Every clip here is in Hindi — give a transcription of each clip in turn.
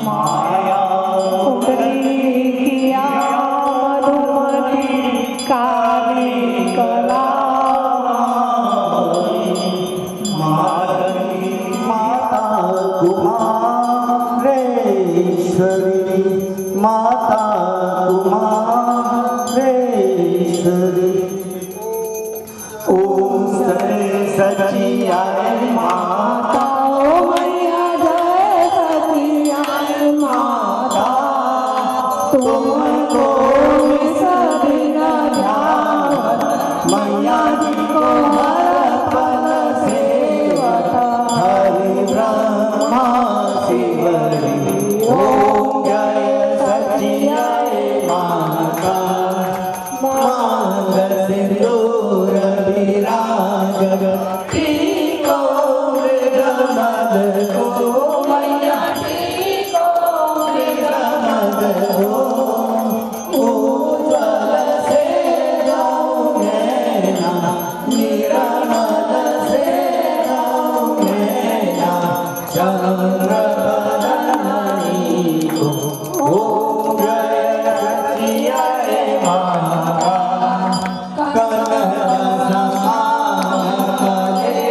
माया कुंडली किया मधुमती काली कला मातंगी माता कुमारेश्वरी माता कुमारेश्वरी ओम सरस्वती आय माता मैया जय सती आय माता तुमको सभी न ध्यान मैया जी को हर पल सेवता हरि ब्रह्मा शिवरी ओम जय सची आय माता मांगल सिंदूर विराज मैया उज्ज्वल से जाऊंगे ना निरामल से जाऊंगे ना चंद्र बदनी को ओम जय सची आय माता कनक समान कले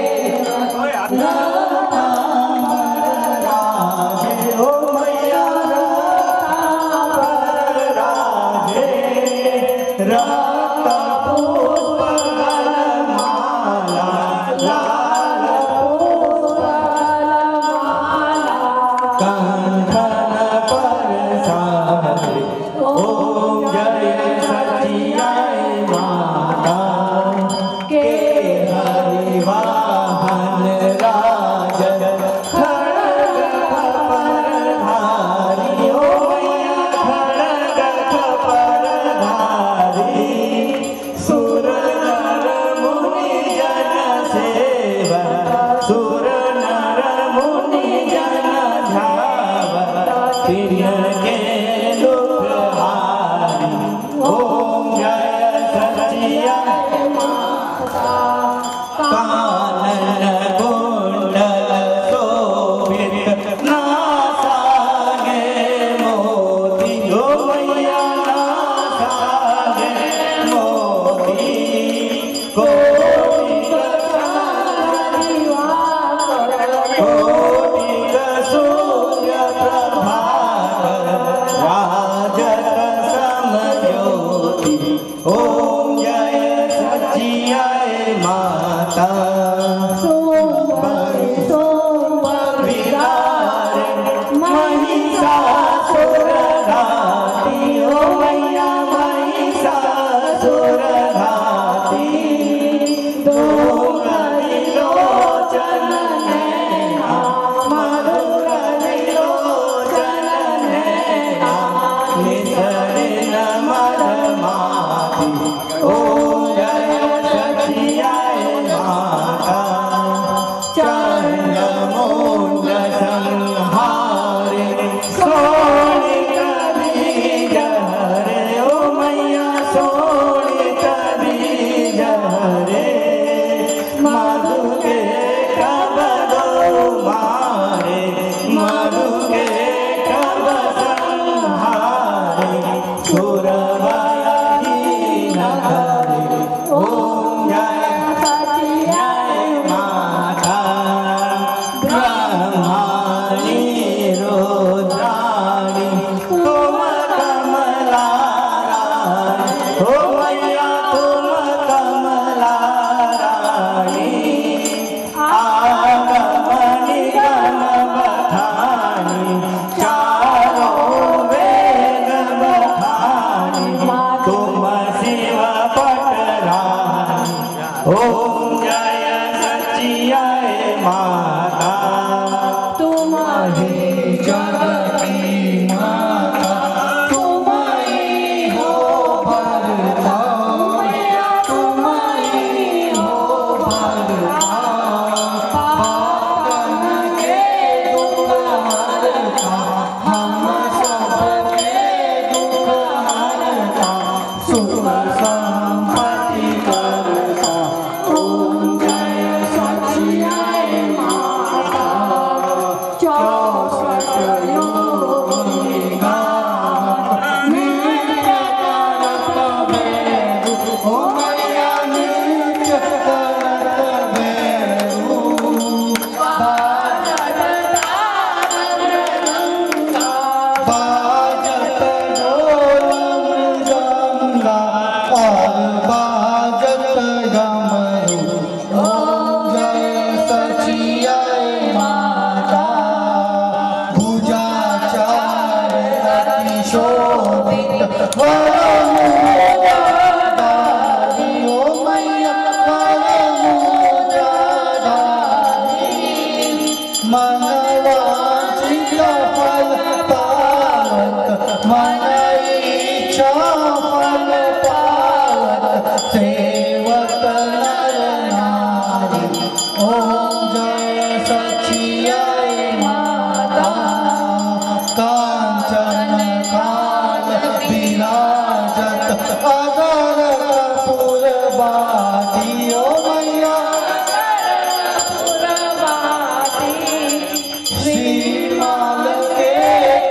श्रीमाल के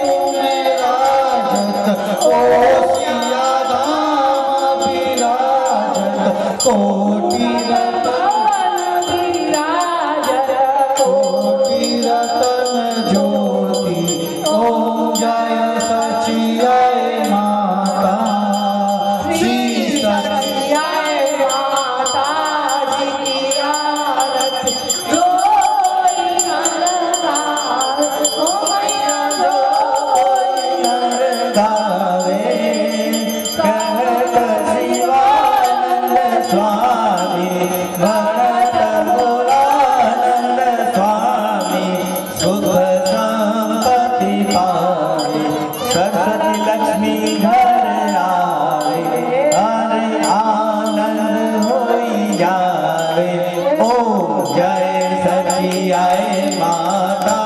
तुम्हें राजत ओ सिया धाम विराजत कोटि रतन कोटि रतन ज्योति ओम जय सचियाय माता श्री सचियाय माता जी की आरती जोई नंदलाल ओ मैया जोई गावे कहत शिवानंद स्वामी भरत भोलानंद स्वामी सुख संपत्ति पावे सरस्वती लक्ष्मी घर आवे अरे आनंद होई जावे ओम जय सचियाय माता